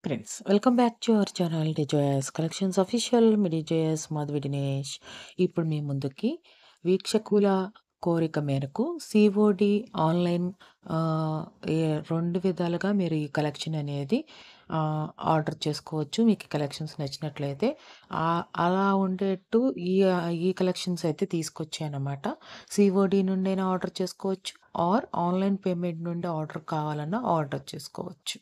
Friends welcome back to our channel డిజోయస్ collections official మీ డిజోయస్ మాధవి దినేష్. ఇప్పుడు మీ ముందుకి వీక్షకుల కోరిక మేరకు సిఓడి ఆన్లైన్ ఆహ్, ఏ 2 విధాలుగా మీరు ఈ కలెక్షన్ అనేది ఆర్డర్ చేసుకోవచ్చు. మీకు ఈ కలెక్షన్స్ నచ్చినట్లయితే. అలా ఉండేట్టు ఈ కలెక్షన్స్ అయితే తీసుకొచ్చానన్నమాట. సిఓడి నుండైనా ఆర్డర్ చేసుకోవచ్చు. ఆర్ ఆన్‌లైన్ పేమెంట్ నుండి ఆర్డర్ కావాలన్నా ఆర్డర్ చేసుకోవచ్చు.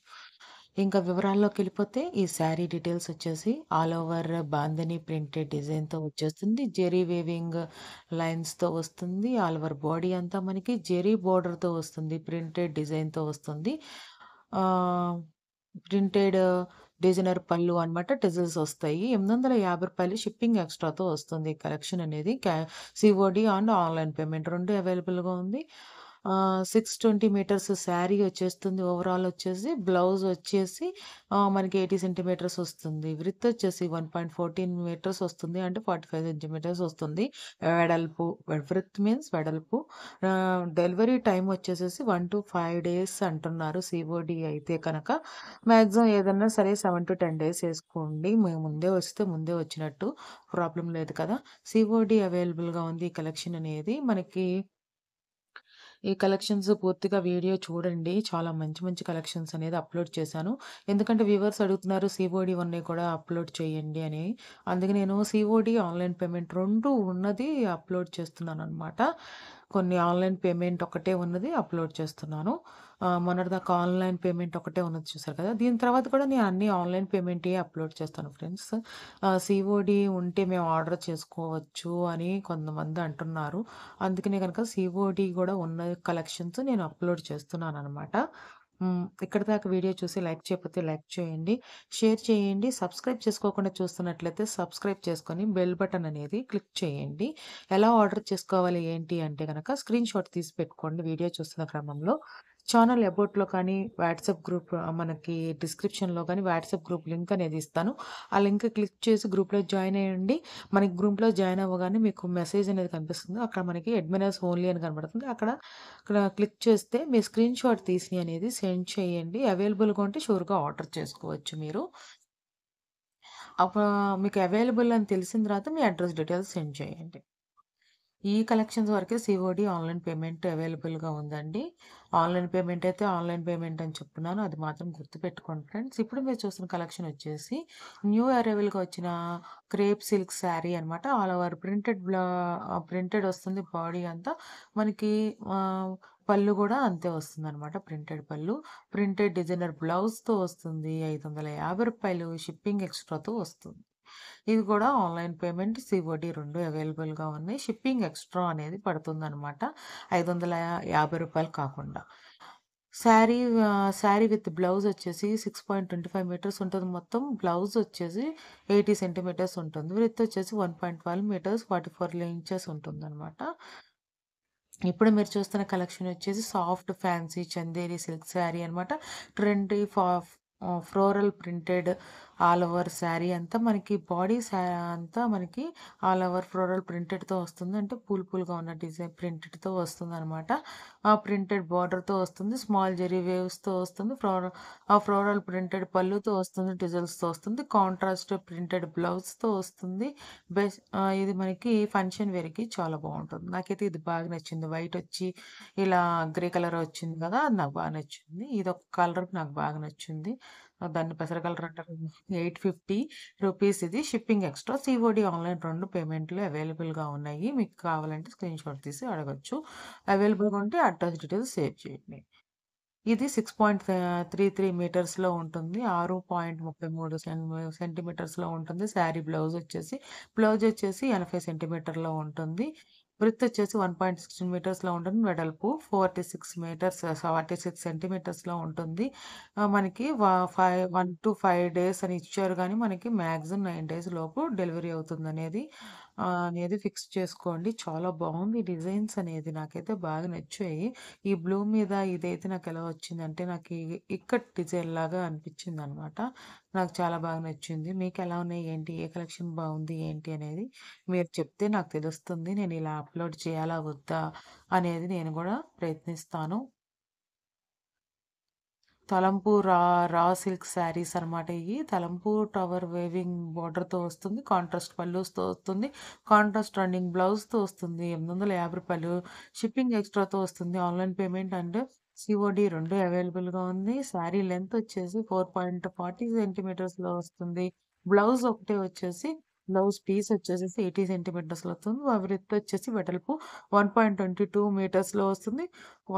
ఇంకా వివరాల్లోకెళ్ళిపోతే ఈ శారీ డీటెయిల్స్ వచ్చేసి ఆల్ ఓవర్ బాందిని ప్రింటెడ్ డిజైన్‌తో వచ్చేస్తుంది. జెరీ వేవింగ్ లైన్స్‌తో వస్తుంది. ఆల్ ఓవర్ బాడీ అంతా మనకి జెరీ బోర్డర్‌తో వస్తుంది. ప్రింటెడ్ డిజైన్‌తో వస్తుంది. ఆహ్, ప్రింటెడ్ డిజైనర్ పళ్ళు అన్నమాట. టెజిల్స్ వస్తాయి. రూ. 850 షిప్పింగ్ ఎక్స్‌ట్రాతో వస్తుంది. ఈ కలెక్షన్ అనేది సిఓడి అండ్ ఆన్‌లైన్ పేమెంట్ 2 అవైలబుల్‌గా ఉంది. 620 మీటర్స్ శారీ వచ్చేస్తుంది. ఓవరాల్ వచ్చేసి బ్లౌజ్ వచ్చేసి మనకి 80 సెంటీమీటర్స్ వస్తుంది. విడ్త్ వచ్చేసి 1.14 మీటర్స్ వస్తుంది. అంటే 45 సెంటీమీటర్స్ వస్తుంది. వెడల్పు విడ్త్ మీన్స్ వెడల్పు. డెలివరీ టైమ్ వచ్చేసేసి 1-5 డేస్ అంటున్నారు. సిఓడి అయితే కనుక మాక్సిమం ఏదన్నా సరే 7-10 డేస్ ఏసుకోండి. మేము ముందే వస్తే ముందే వచ్చినట్టు. ప్రాబ్లమ్ లేదు కదా! సిఓడి అవైలబుల్‌గా ఉంది. ఈ కలెక్షన్ అనేది మనకి ఈ కలెక్షన్స్ పూర్తిగా వీడియో చూడండి. చాలా మంచి మంచి కలెక్షన్స్ అనేది అప్‌లోడ్ చేశాను. ఎందుకంటే వ్యూవర్స్ అడుగుతున్నారు సీఓడీ ఉన్నయి కూడా అప్‌లోడ్ చేయండి అని. అందుకే నేను సీఓడీ, ఆన్‌లైన్ పేమెంట్ 2 ఉన్నది అప్‌లోడ్ చేస్తున్నాననమాట. కొన్ని ఆన్‌లైన్ పేమెంట్ ఒకటే ఉన్నది అప్‌లోడ్ చేస్తున్నాను. మొన్నటిదాకా ఆన్‌లైన్ పేమెంట్ ఒకటే ఉన్నది చూసారు కదా! దీని తర్వాత కూడా నేను అన్ని ఆన్‌లైన్ పేమెంటియే అప్‌లోడ్ చేస్తాను ఫ్రెండ్స్. సీఓడీ ఉంటే మేము ఆర్డర్ చేసుకోవచ్చు అని కొంతమంది అంటున్నారు. అందుకనే గనక సీఓడీ గూడా ఉన్న కలెక్షన్స్ నేను అప్‌లోడ్ చేస్తున్నాననమాట. ఇక్కడి దాకా వీడియో చూసి లైక్ చేయకపోతే లైక్ చేయండి. షేర్ చేయండి. సబ్స్క్రైబ్ చేసుకోకుండా చూస్తున్నట్లయితే సబ్స్క్రైబ్ చేసుకొని బెల్ బటన్ అనేది క్లిక్ చేయండి. ఎలా ఆర్డర్ చేసుకోవాలి ఏంటి అంటే గనక స్క్రీన్‌షాట్ తీసి పెట్టుకోండి వీడియో చూస్తున్న క్రమంలో. ఛానల్ అబౌట్‌లో కానీ వాట్సాప్ గ్రూప్ మనకి డిస్క్రిప్షన్‌లో గాని వాట్సాప్ గ్రూప్ లింక్ అనేది ఇస్తాను. ఆ లింక్ క్లిక్ చేసి గ్రూప్‌లో జాయిన్ అయ్యండి. మనకి గ్రూప్‌లో జాయిన్ అవ్వగానే మీకు మెసేజ్ అనేది కనిపిస్తుంది. అక్కడ మనకి అడ్మినర్స్ ఓన్లీ అని కనబడుతుంది. అక్కడ క్లిక్ చేస్తే మీ స్క్రీన్‌షాట్ తీసి అనేది సెండ్ చేయండి. అవైలబుల్‌గా ఉంటే షూర్‌గా ఆర్డర్ చేసుకోవచ్చు మీరు. మీకు అవైలబుల్ అని తెలిసిన తర్వాత మీ అడ్రెస్ డీటెయిల్స్ సెండ్ చేయండి. ఈ కలెక్షన్స్ వరకే సీఓడీ ఆన్‌లైన్ పేమెంట్ అవైలబుల్‌గా ఉందండి. ఆన్‌లైన్ పేమెంట్ అయితే ఆన్‌లైన్ పేమెంట్ అని చెప్తున్నాను. అది మాత్రం గుర్తుపెట్టుకోండి ఫ్రెండ్స్. ఇప్పుడు మీరు చూస్తున్న కలెక్షన్ వచ్చేసి న్యూ అరైవల్‌గా వచ్చిన క్రేప్ సిల్క్ శారీ అనమాట. ఆల్ ఓవర్ ప్రింటెడ్ వస్తుంది బాడీ అంతా. మనకి ఆహ్, పళ్ళు గూడా అంతే వస్తుందనమాట. ప్రింటెడ్ పళ్ళు. ప్రింటెడ్ డిజైనర్ బ్లౌజ్‌తో వస్తుంది. రూ. 550 షిప్పింగ్ ఎక్స్‌ట్రాతో వస్తుంది. ఇది కూడా ఆన్‌లైన్ పేమెంట్, సీఓడీ 2 అవైలబుల్‌గా ఉన్నాయి. షిప్పింగ్ ఎక్స్‌ట్రా అనేది పడుతుందనమాట. రూ. 550 కాకుండా. శారీ విత్ బ్లౌజ్ వచ్చేసి 6.25 మీటర్స్ ఉంటుంది మొత్తం. బ్లౌజ్ వచ్చేసి 80 సెంటీమీటర్స్ ఉంటుంది. విడ్త్ వచ్చేసి 1.12 మీటర్స్ 44 ఇంచెస్ ఉంటుందనమాట. ఇప్పుడు మీరు చూస్తున్న కలెక్షన్ వచ్చేసి soft fancy Chanderi silk sari అనమాట. Trendy floral printed all over sari అంతా మనకి అంతా మనకి ఆల్ ఓవర్ ఫ్లోరల్ ప్రింటెడ్‌తో వస్తుంది. అంటే పూలుగా ఉన్న డిజైన్ ప్రింటెడ్‌తో వస్తుందనమాట. ఆ ప్రింటెడ్ బార్డర్‌తో వస్తుంది. స్మాల్ జెరీ వేవ్స్‌తో వస్తుంది. ఫ్లోరల్ ప్రింటెడ్ పళ్ళుతో వస్తుంది. డిజైల్స్‌తో వస్తుంది. కాంట్రాస్ట్ ప్రింటెడ్ బ్లౌజ్‌తో వస్తుంది. ఇది మనకి ఫంక్షన్ వేర్‌కి చాలా బావుంటుంది. నాకైతే ఇది బాగా నచ్చింది. వైట్ వచ్చి ఇలా గ్రే కలర్ వచ్చింది కదా! అది నాకు బాగా నచ్చింది. ఇదొక కలర్ నాకు బాగా నచ్చింది. దాన్ని పెసర కలర్ అంటారు. రూ. 850 ఇది. Shipping extra. సీఓడీ ఆన్‌లైన్ 2 పేమెంట్‌లు అవైలబుల్‌గా ఉన్నాయి. మీకు కావాలంటే స్క్రీన్‌షాట్ తీసి అడగొచ్చు. అవైలబుల్‌గా ఉంటే అడ్రెస్ డీటెయిల్స్ సేవ్ చేయండి. ఇది 6.33 మీటర్స్‌లో ఉంటుంది. 6.33 సెంటీమీటర్స్‌లో ఉంటుంది. శారీ బ్లౌజ్ వచ్చేసి 80 సెంటీమీటర్‌లో ఉంటుంది. విడ్త్ వచ్చేసి 1.16 మీటర్స్‌లో ఉంటుంది. వెడల్పు 46 సెంటీమీటర్స్‌లో ఉంటుంది. మనకి 1-5 డేస్ అని ఇచ్చారు గానీ, మనకి మాక్సిమం 9 డేస్ లోపు డెలివరీ అవుతుందనేది ఫిక్స్ చేసుకోండి. చాలా బావుంది డిజైన్స్ అనేది. నాకైతే బాగా నచ్చాయి. ఈ బ్లూ మీద ఇదైతే నాకెలా వచ్చిందంటే, నాకీ ఇక్కత్ డిజైన్‌లాగా అనిపిచ్చిందనమాట. నాకు చాలా బాగా నచ్చింది. మీకెలా ఉన్నాయి? ఏంటి? ఏ కలెక్షన్ బావుంది? ఏంటి అనేది మీరు చెప్తే నాకు తెలుస్తుంది. నేనిలా అప్‌లోడ్ చేయాలా? వద్దా? అనేది నేను గూడా ప్రయత్నిస్తాను. తలంపు రా సిల్క్ శారీస్ అనమాట ఇయి. తలంపు టవర్ వేవింగ్ బోర్డర్‌తో వస్తుంది. కాంట్రాస్ట్ పల్లుస్‌తో వస్తుంది. కాంట్రాస్ట్ రన్నింగ్ బ్లౌజ్‌తో వస్తుంది. రూ. 850 షిప్పింగ్ ఎక్స్‌ట్రాతో వస్తుంది. ఆన్‌లైన్ పేమెంట్ అండ్ సీఓడీ 2 అవైలబుల్‌గా ఉంది. శారీ లెంత్ వచ్చేసి 4.40 సెంటీమీటర్స్‌లో వస్తుంది. బ్లౌజ్ ఒకటే వచ్చేసి బ్లౌజ్ పీస్ వచ్చేసేసి 80 సెంటీమీటర్స్‌లో వస్తుంది. విడ్త్ వచ్చేసి వెడల్పు 1.22 మీటర్స్‌లో వస్తుంది. వ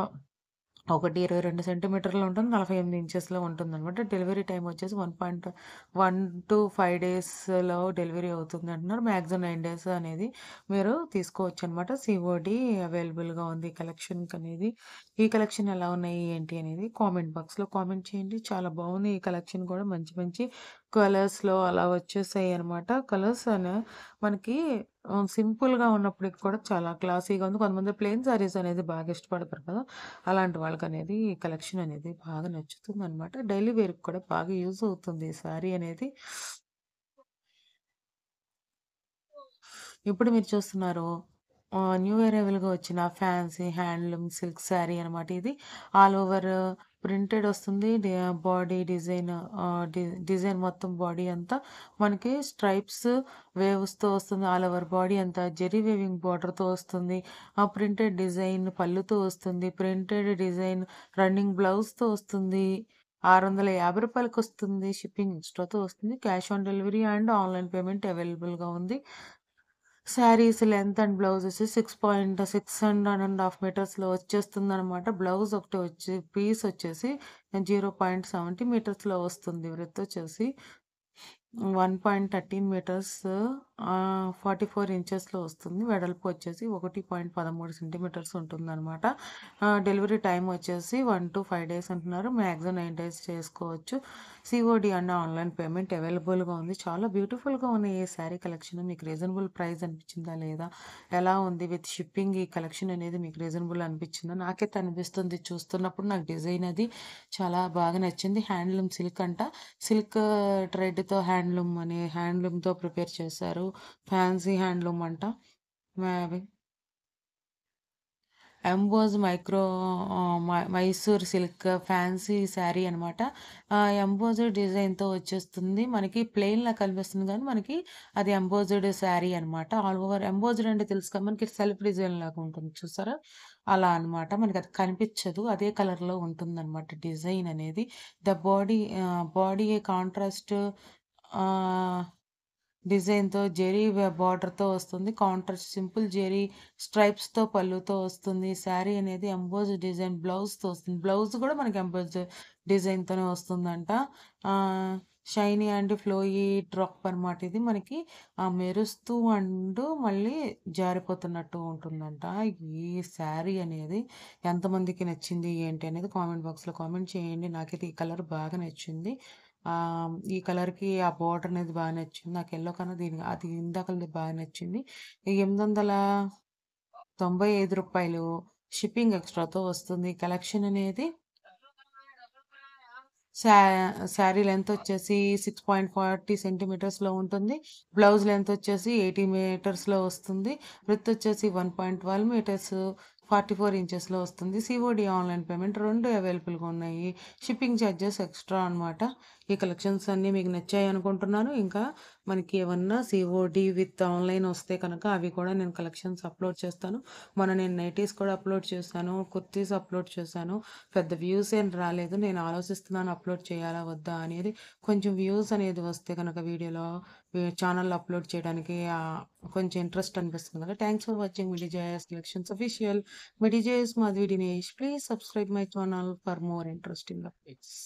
ఒకటి 22 సెంటీమీటర్లు ఉంటుంది. 48 ఇంచెస్‌లో ఉంటుందనమాట. డెలివరీ టైమ్ వచ్చేసి 1.1-5 డేస్‌లో డెలివరీ అవుతుంది అంటున్నారు. మాక్సిమం 9 డేస్ అనేది మీరు తీసుకోవచ్చనమాట. సీఓడీ అవైలబుల్‌గా ఉంది ఈ కలెక్షన్‌కనేది. ఈ కలెక్షన్ ఎలా ఉన్నాయి, ఏంటి అనేది కామెంట్ బాక్స్‌లో కామెంట్ చేయండి. చాలా బాగుంది ఈ కలెక్షన్ కూడా మంచి మంచి కలర్స్‌లో అలా వచ్చేసాయనమాట. కలర్స్ మనకి సింపుల్‌గా ఉన్నప్పటికి కూడా చాలా క్లాసీగా ఉంది. కొంతమంది ప్లెయిన్ శారీస్ అనేది బాగా ఇష్టపడతారు కదా! అలాంటి వాళ్ళకనేది ఈ కలెక్షన్ అనేది బాగా నచ్చుతుందనమాట. డైలీ వేర్‌కి కూడా బాగా యూజ్ అవుతుంది ఈ శారీ అనేది. ఇప్పుడు మీరు చూస్తున్నారు న్యూ అరైవల్‌గా వచ్చిన ఫ్యాన్సీ హ్యాండ్లూమ్ సిల్క్ శారీ అనమాట ఇది. ఆల్ ఓవర్ ప్రింటెడ్ వస్తుంది. బాడీ డిజైన్ డిజైన్ మొత్తం బాడీ అంతా మనకి స్ట్రైప్స్, వేవ్స్‌తో వస్తుంది. ఆల్ ఓవర్ బాడీ అంతా జెరీ వేవింగ్ బార్డర్‌తో వస్తుంది. ప్రింటెడ్ డిజైన్ పళ్ళుతో వస్తుంది. ప్రింటెడ్ డిజైన్ రన్నింగ్ బ్లౌజ్‌తో వస్తుంది. రూ. 650కి వస్తుంది. షిప్పింగ్ ఎక్స్‌ట్రాతో వస్తుంది. Cash on delivery and online payment అవైలబుల్‌గా ఉంది. శారీస్ లెంత్ అండ్ బ్లౌజ్ వచ్చేసి 6.6 మీటర్స్‌లో వచ్చేస్తుందనమాట. బ్లౌజ్ ఒకటి వచ్చి పీస్ వచ్చేసి 0.70 మీటర్స్‌లో వస్తుంది. విడ్త్ వచ్చేసి 1.13 మీటర్స్ 44 ఇంచెస్‌లో వస్తుంది. వెడల్పు వచ్చేసి 1.13 సెంటీమీటర్స్ ఉంటుందనమాట. డెలివరీ టైమ్ వచ్చేసి 1-5 డేస్ అంటున్నారు. మాక్సిమం 9 డేస్ చేసుకోవచ్చు. సీఓడీ అండ్ ఆన్‌లైన్ పేమెంట్ అవైలబుల్‌గా ఉంది. చాలా బ్యూటిఫుల్‌గా ఉన్నాయి ఈ శారీ కలెక్షన్. మీకు రీజనబుల్ ప్రైస్ అనిపించిందా లేదా? ఎలా ఉంది విత్ షిప్పింగ్ ఈ కలెక్షన్ అనేది మీకు రీజనబుల్ అనిపించిందా? నాకైతే అనిపిస్తుంది. చూస్తున్నప్పుడు నాకు డిజైన్ అది చాలా బాగా నచ్చింది. హ్యాండ్లూమ్ సిల్క్ అంట. సిల్క్ థ్రెడ్‌తో హ్యాండ్లూమ్‌తో ప్రిపేర్ చేశారు. ఫ్యాన్సీ హ్యాండ్లూమ్ అంట. అవి emboss micro Mysore silk fancy sari అనమాట. ఎంబోజ్డ్ డిజైన్‌తో వచ్చేస్తుంది. మనకి ప్లెయిన్‌లా కనిపిస్తుంది గానీ, మనకి అది ఎంబోజ్డ్ శారీ అనమాట. ఆల్ ఓవర్ ఎంబోజ్డ్ అంటే తెలుసు కదా! మనకి సెల్ఫ్ డిజైన్ లాగా ఉంటుంది చూసారా? అలా అనమాట. మనకది కనిపిచ్చదు. అదే కలర్‌లో ఉంటుందనమాట డిజైన్ అనేది. బాడీ కాంట్రాస్ట్ ఆహ్ డిజైన్‌తో జెరీ బార్డర్‌తో వస్తుంది. కాంట్రాస్ట్ సింపుల్ జెరీ స్ట్రైప్స్‌తో పళ్ళుతో వస్తుంది. శారీ అనేది ఎంబోస్డ్ డిజైన్ బ్లౌజ్‌తో వస్తుంది. బ్లౌజ్ కూడా మనకి ఎంబోస్డ్ డిజైన్‌తోనే వస్తుందంట. ఆహ్, షైనీ అండ్ ఫ్లోయీ డ్రాప్ అనమాట ఇది. మనకి మెరుస్తూ అండ్ మళ్ళీ జారిపోతున్నట్టు ఉంటుందంట. ఈ శారీ అనేది ఎంతమందికి నచ్చింది ఏంటి అనేది కామెంట్ బాక్స్‌లో కామెంట్ చేయండి. నాకైతే ఈ కలర్ బాగా నచ్చింది. ఈ కలర్‌కి ఆ బోర్డర్ అనేది బాగా నచ్చింది. నాకు యెల్లో కన్నా అది ఇందాకలది బాగా నచ్చింది. ఈ రూ. 895 షిప్పింగ్ ఎక్స్‌ట్రాతో వస్తుంది. కలెక్షన్ అనేది శా శారీ లెంత్ వచ్చేసి 6.40 సెంటీమీటర్స్‌లో ఉంటుంది. బ్లౌజ్ లెంత్ వచ్చేసి 80 మీటర్స్‌లో వస్తుంది. విడ్త్ వచ్చేసి 1.12 మీటర్స్ 44 ఇంచెస్‌లో వస్తుంది. సీఓడీ ఆన్‌లైన్ పేమెంట్ 2 అవైలబుల్‌గా ఉన్నాయి. షిప్పింగ్ చార్జెస్ ఎక్స్‌ట్రా అనమాట. ఈ కలెక్షన్స్ అన్నీ మీకు నచ్చాయి అనుకుంటున్నాను. ఇంకా మనకి ఏమన్నా సీఓడీ విత్ ఆన్‌లైన్ వస్తే కనుక అవి కూడా నేను కలెక్షన్స్ అప్‌లోడ్ చేస్తాను. మొన్న నేను నైటీస్ కూడా అప్‌లోడ్ చేశాను. కుర్తీస్ అప్‌లోడ్ చేశాను. పెద్ద వ్యూస్ ఏం రాలేదు. నేను ఆలోచిస్తున్నాను అప్‌లోడ్ చేయాలా? వద్దా? అనేది. కొంచెం వ్యూస్ అనేది వస్తే గనక వీడియోలో ఛానెల్‌లో అప్‌లోడ్ చేయడానికి కొంచెం ఇంట్రెస్ట్ అనిపిస్తుంది కదా! థాంక్స్ ఫర్ వాచింగ్ మిడి జేఎస్ కలెక్షన్స్ ఆఫీషియల్. మిడి JS Madhavi Dinesh. Please subscribe my channel for more interesting updates.